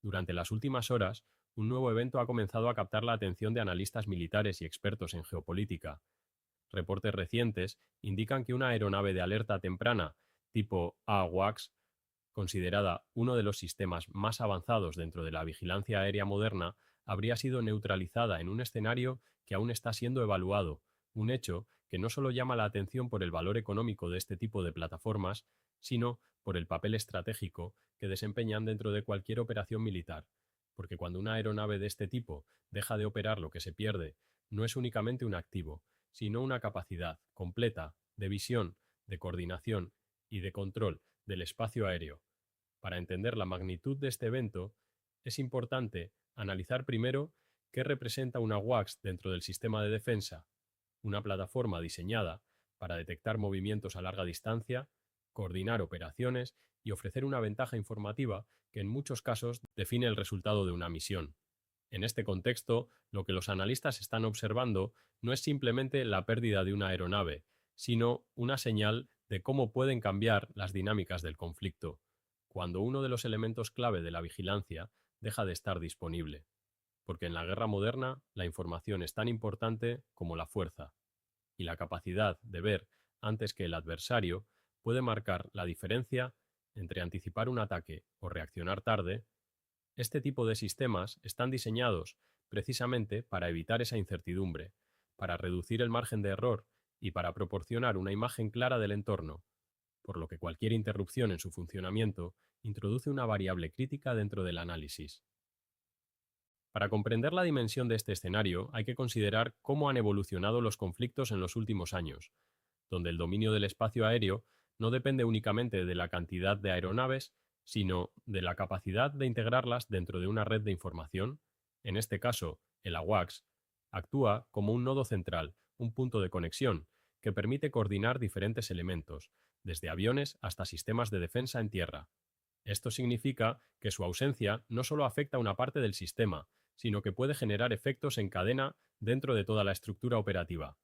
Durante las últimas horas, un nuevo evento ha comenzado a captar la atención de analistas militares y expertos en geopolítica. Reportes recientes indican que una aeronave de alerta temprana tipo AWACS, considerada uno de los sistemas más avanzados dentro de la vigilancia aérea moderna, habría sido neutralizada en un escenario que aún está siendo evaluado, un hecho que no solo llama la atención por el valor económico de este tipo de plataformas, sino por el papel estratégico que desempeñan dentro de cualquier operación militar, porque cuando una aeronave de este tipo deja de operar, lo que se pierde no es únicamente un activo, sino una capacidad completa de visión, de coordinación y de control del espacio aéreo. Para entender la magnitud de este evento, es importante analizar primero qué representa una WACS dentro del sistema de defensa, una plataforma diseñada para detectar movimientos a larga distancia, coordinar operaciones y ofrecer una ventaja informativa que en muchos casos define el resultado de una misión. En este contexto, lo que los analistas están observando no es simplemente la pérdida de una aeronave, sino una señal de cómo pueden cambiar las dinámicas del conflicto, cuando uno de los elementos clave de la vigilancia deja de estar disponible. Porque en la guerra moderna la información es tan importante como la fuerza, y la capacidad de ver antes que el adversario puede marcar la diferencia entre anticipar un ataque o reaccionar tarde. Este tipo de sistemas están diseñados precisamente para evitar esa incertidumbre, para reducir el margen de error y para proporcionar una imagen clara del entorno, por lo que cualquier interrupción en su funcionamiento introduce una variable crítica dentro del análisis. Para comprender la dimensión de este escenario, hay que considerar cómo han evolucionado los conflictos en los últimos años, donde el dominio del espacio aéreo no depende únicamente de la cantidad de aeronaves, sino de la capacidad de integrarlas dentro de una red de información. En este caso, el AWACS actúa como un nodo central, un punto de conexión, que permite coordinar diferentes elementos, desde aviones hasta sistemas de defensa en tierra. Esto significa que su ausencia no solo afecta a una parte del sistema, sino que puede generar efectos en cadena dentro de toda la estructura operativa.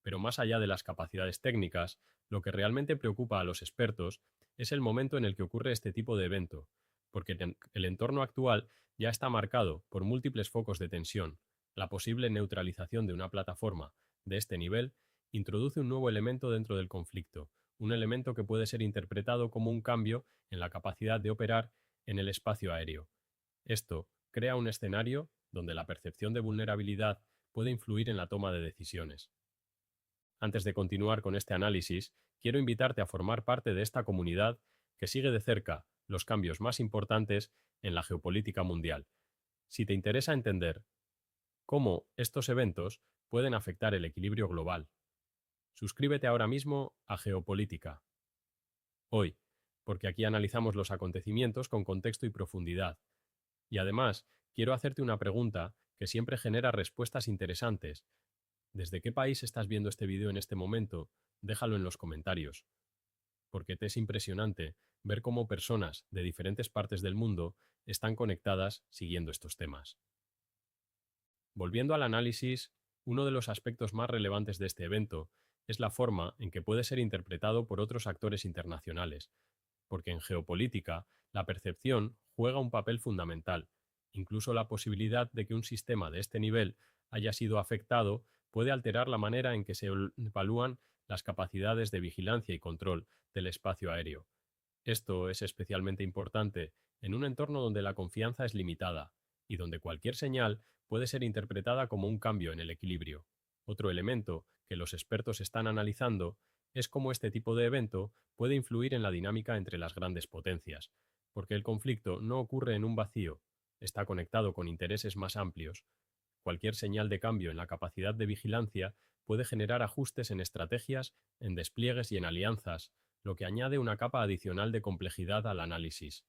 Pero más allá de las capacidades técnicas, lo que realmente preocupa a los expertos es el momento en el que ocurre este tipo de evento, porque el entorno actual ya está marcado por múltiples focos de tensión. La posible neutralización de una plataforma de este nivel introduce un nuevo elemento dentro del conflicto, un elemento que puede ser interpretado como un cambio en la capacidad de operar en el espacio aéreo. Esto crea un escenario donde la percepción de vulnerabilidad puede influir en la toma de decisiones. Antes de continuar con este análisis, quiero invitarte a formar parte de esta comunidad que sigue de cerca los cambios más importantes en la geopolítica mundial. Si te interesa entender cómo estos eventos pueden afectar el equilibrio global, suscríbete ahora mismo a Geopolítica. Hoy, porque aquí analizamos los acontecimientos con contexto y profundidad. Y además, quiero hacerte una pregunta que siempre genera respuestas interesantes. ¿Desde qué país estás viendo este vídeo en este momento? Déjalo en los comentarios, porque te es impresionante ver cómo personas de diferentes partes del mundo están conectadas siguiendo estos temas. Volviendo al análisis, uno de los aspectos más relevantes de este evento es la forma en que puede ser interpretado por otros actores internacionales, porque en geopolítica la percepción juega un papel fundamental. Incluso la posibilidad de que un sistema de este nivel haya sido afectado puede alterar la manera en que se evalúan las capacidades de vigilancia y control del espacio aéreo. Esto es especialmente importante en un entorno donde la confianza es limitada y donde cualquier señal puede ser interpretada como un cambio en el equilibrio. Otro elemento que los expertos están analizando es cómo este tipo de evento puede influir en la dinámica entre las grandes potencias, porque el conflicto no ocurre en un vacío, está conectado con intereses más amplios. Cualquier señal de cambio en la capacidad de vigilancia puede generar ajustes en estrategias, en despliegues y en alianzas, lo que añade una capa adicional de complejidad al análisis.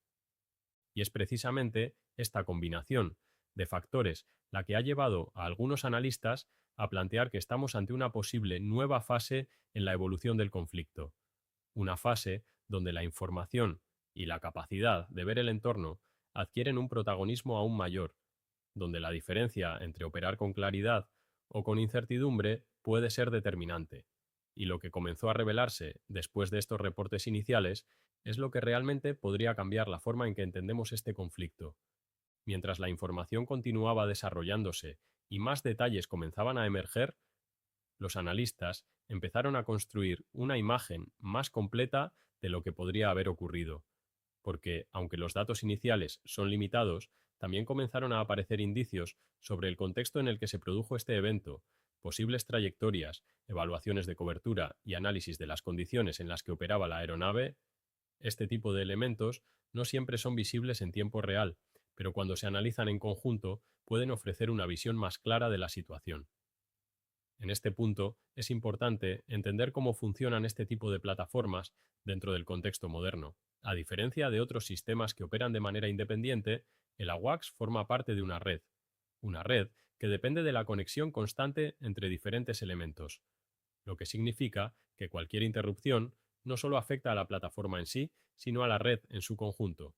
Y es precisamente esta combinación de factores la que ha llevado a algunos analistas a plantear que estamos ante una posible nueva fase en la evolución del conflicto, una fase donde la información y la capacidad de ver el entorno adquieren un protagonismo aún mayor, donde la diferencia entre operar con claridad o con incertidumbre puede ser determinante. Y lo que comenzó a revelarse después de estos reportes iniciales es lo que realmente podría cambiar la forma en que entendemos este conflicto. Mientras la información continuaba desarrollándose y más detalles comenzaban a emerger, los analistas empezaron a construir una imagen más completa de lo que podría haber ocurrido, porque, aunque los datos iniciales son limitados, también comenzaron a aparecer indicios sobre el contexto en el que se produjo este evento, posibles trayectorias, evaluaciones de cobertura y análisis de las condiciones en las que operaba la aeronave. Este tipo de elementos no siempre son visibles en tiempo real, pero cuando se analizan en conjunto pueden ofrecer una visión más clara de la situación. En este punto, es importante entender cómo funcionan este tipo de plataformas dentro del contexto moderno. A diferencia de otros sistemas que operan de manera independiente, el AWACS forma parte de una red que depende de la conexión constante entre diferentes elementos, lo que significa que cualquier interrupción no solo afecta a la plataforma en sí, sino a la red en su conjunto.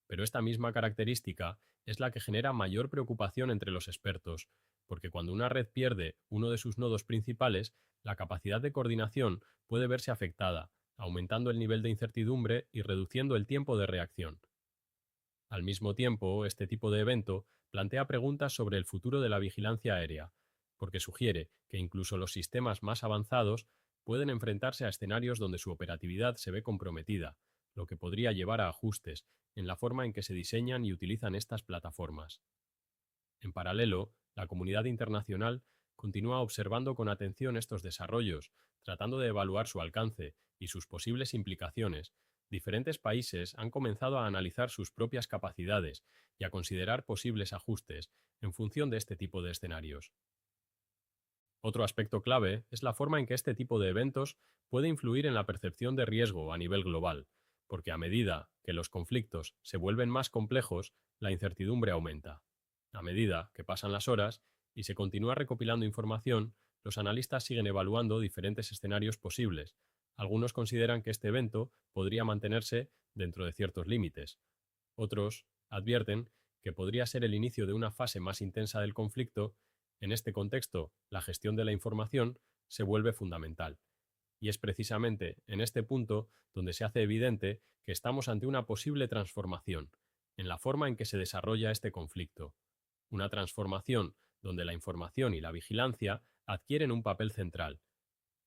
Pero esta misma característica es la que genera mayor preocupación entre los expertos, porque cuando una red pierde uno de sus nodos principales, la capacidad de coordinación puede verse afectada, aumentando el nivel de incertidumbre y reduciendo el tiempo de reacción. Al mismo tiempo, este tipo de evento plantea preguntas sobre el futuro de la vigilancia aérea, porque sugiere que incluso los sistemas más avanzados pueden enfrentarse a escenarios donde su operatividad se ve comprometida, lo que podría llevar a ajustes en la forma en que se diseñan y utilizan estas plataformas. En paralelo, la comunidad internacional continúa observando con atención estos desarrollos, tratando de evaluar su alcance y sus posibles implicaciones. Diferentes países han comenzado a analizar sus propias capacidades y a considerar posibles ajustes en función de este tipo de escenarios. Otro aspecto clave es la forma en que este tipo de eventos puede influir en la percepción de riesgo a nivel global, porque a medida que los conflictos se vuelven más complejos, la incertidumbre aumenta. A medida que pasan las horas y se continúa recopilando información, los analistas siguen evaluando diferentes escenarios posibles. Algunos consideran que este evento podría mantenerse dentro de ciertos límites. Otros advierten que podría ser el inicio de una fase más intensa del conflicto. En este contexto, la gestión de la información se vuelve fundamental. Y es precisamente en este punto donde se hace evidente que estamos ante una posible transformación en la forma en que se desarrolla este conflicto. Una transformación donde la información y la vigilancia adquieren un papel central,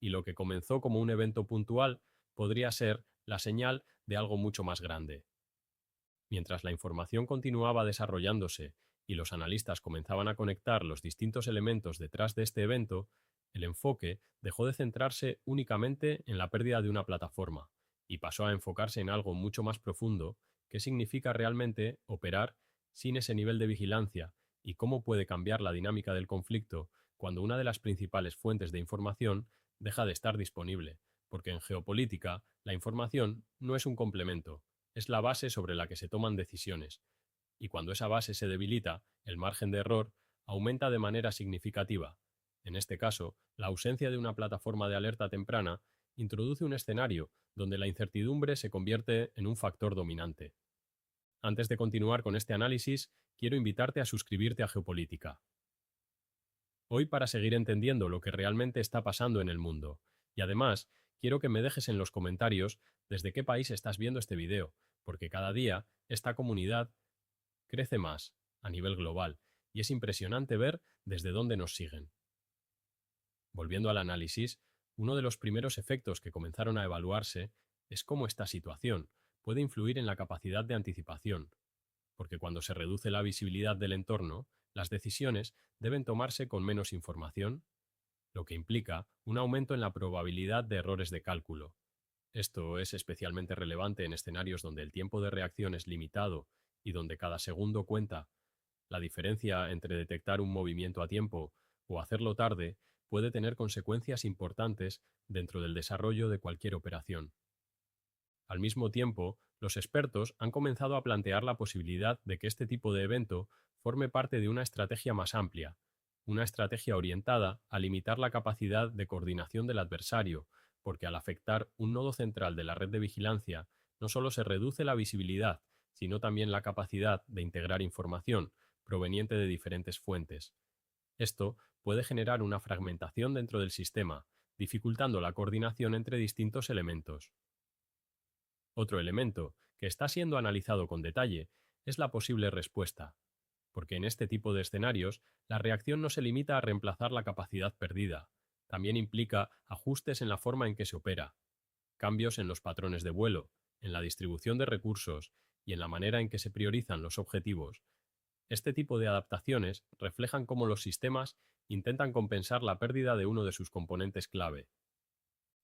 y lo que comenzó como un evento puntual podría ser la señal de algo mucho más grande. Mientras la información continuaba desarrollándose y los analistas comenzaban a conectar los distintos elementos detrás de este evento, el enfoque dejó de centrarse únicamente en la pérdida de una plataforma y pasó a enfocarse en algo mucho más profundo: qué significa realmente operar sin ese nivel de vigilancia y cómo puede cambiar la dinámica del conflicto cuando una de las principales fuentes de información deja de estar disponible, porque en geopolítica la información no es un complemento, es la base sobre la que se toman decisiones, y cuando esa base se debilita, el margen de error aumenta de manera significativa. En este caso, la ausencia de una plataforma de alerta temprana introduce un escenario donde la incertidumbre se convierte en un factor dominante. Antes de continuar con este análisis, quiero invitarte a suscribirte a Geopolítica. Hoy, para seguir entendiendo lo que realmente está pasando en el mundo. Y además, quiero que me dejes en los comentarios desde qué país estás viendo este video, porque cada día esta comunidad crece más a nivel global y es impresionante ver desde dónde nos siguen. Volviendo al análisis, uno de los primeros efectos que comenzaron a evaluarse es cómo esta situación puede influir en la capacidad de anticipación, porque cuando se reduce la visibilidad del entorno, las decisiones deben tomarse con menos información, lo que implica un aumento en la probabilidad de errores de cálculo. Esto es especialmente relevante en escenarios donde el tiempo de reacción es limitado y donde cada segundo cuenta. La diferencia entre detectar un movimiento a tiempo o hacerlo tarde puede tener consecuencias importantes dentro del desarrollo de cualquier operación. Al mismo tiempo, los expertos han comenzado a plantear la posibilidad de que este tipo de evento forme parte de una estrategia más amplia, una estrategia orientada a limitar la capacidad de coordinación del adversario, porque al afectar un nodo central de la red de vigilancia, no solo se reduce la visibilidad, sino también la capacidad de integrar información proveniente de diferentes fuentes. Esto puede generar una fragmentación dentro del sistema, dificultando la coordinación entre distintos elementos. Otro elemento que está siendo analizado con detalle es la posible respuesta, porque en este tipo de escenarios la reacción no se limita a reemplazar la capacidad perdida, también implica ajustes en la forma en que se opera, cambios en los patrones de vuelo, en la distribución de recursos y en la manera en que se priorizan los objetivos. Este tipo de adaptaciones reflejan cómo los sistemas intentan compensar la pérdida de uno de sus componentes clave.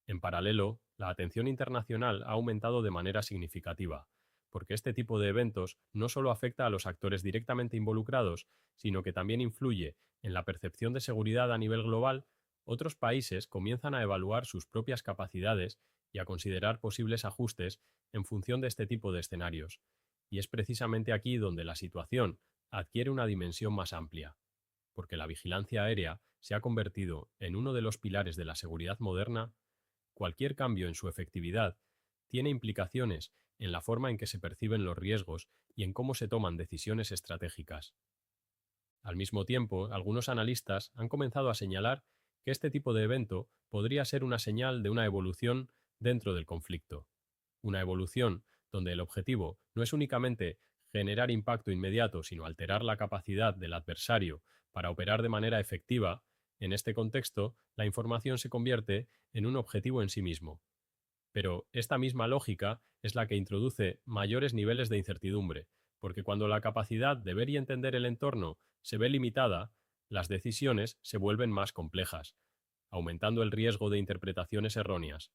En paralelo, la atención internacional ha aumentado de manera significativa, porque este tipo de eventos no solo afecta a los actores directamente involucrados, sino que también influye en la percepción de seguridad a nivel global. Otros países comienzan a evaluar sus propias capacidades y a considerar posibles ajustes en función de este tipo de escenarios. Y es precisamente aquí donde la situación adquiere una dimensión más amplia, porque la vigilancia aérea se ha convertido en uno de los pilares de la seguridad moderna. Cualquier cambio en su efectividad tiene implicaciones en la forma en que se perciben los riesgos y en cómo se toman decisiones estratégicas. Al mismo tiempo, algunos analistas han comenzado a señalar que este tipo de evento podría ser una señal de una evolución dentro del conflicto. Una evolución donde el objetivo no es únicamente generar impacto inmediato, sino alterar la capacidad del adversario para operar de manera efectiva. En este contexto, la información se convierte en un objetivo en sí mismo. Pero esta misma lógica es la que introduce mayores niveles de incertidumbre, porque cuando la capacidad de ver y entender el entorno se ve limitada, las decisiones se vuelven más complejas, aumentando el riesgo de interpretaciones erróneas.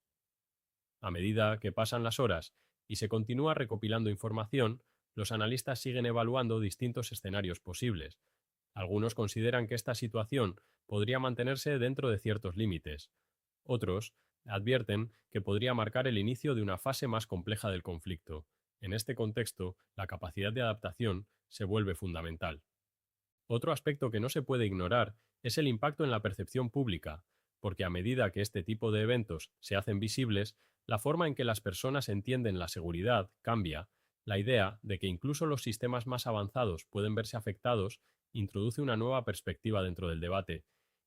A medida que pasan las horas y se continúa recopilando información, los analistas siguen evaluando distintos escenarios posibles. Algunos consideran que esta situación podría mantenerse dentro de ciertos límites. Otros advierten que podría marcar el inicio de una fase más compleja del conflicto. En este contexto, la capacidad de adaptación se vuelve fundamental. Otro aspecto que no se puede ignorar es el impacto en la percepción pública, porque a medida que este tipo de eventos se hacen visibles, la forma en que las personas entienden la seguridad cambia. La idea de que incluso los sistemas más avanzados pueden verse afectados introduce una nueva perspectiva dentro del debate,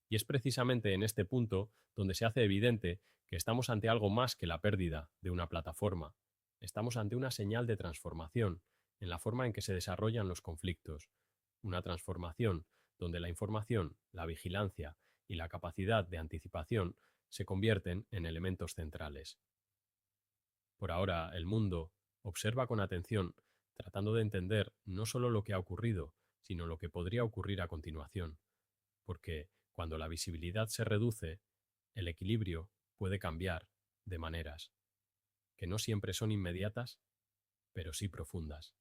y es precisamente en este punto donde se hace evidente que estamos ante algo más que la pérdida de una plataforma. Estamos ante una señal de transformación en la forma en que se desarrollan los conflictos, una transformación donde la información, la vigilancia y la capacidad de anticipación se convierten en elementos centrales. Por ahora, el mundo observa con atención, tratando de entender no solo lo que ha ocurrido, sino lo que podría ocurrir a continuación, porque cuando la visibilidad se reduce, el equilibrio puede cambiar de maneras que no siempre son inmediatas, pero sí profundas.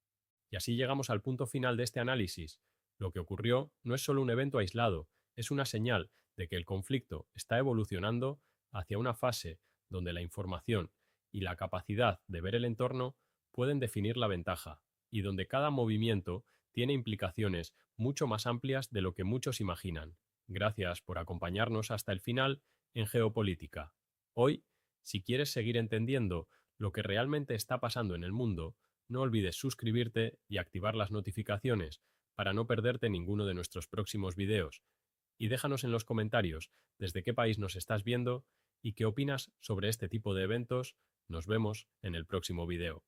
Y así llegamos al punto final de este análisis. Lo que ocurrió no es solo un evento aislado, es una señal de que el conflicto está evolucionando hacia una fase donde la información y la capacidad de ver el entorno pueden definir la ventaja, y donde cada movimiento tiene implicaciones mucho más amplias de lo que muchos imaginan. Gracias por acompañarnos hasta el final en Geopolítica. Hoy, si quieres seguir entendiendo lo que realmente está pasando en el mundo, no olvides suscribirte y activar las notificaciones para no perderte ninguno de nuestros próximos videos. Y déjanos en los comentarios desde qué país nos estás viendo y qué opinas sobre este tipo de eventos. Nos vemos en el próximo video.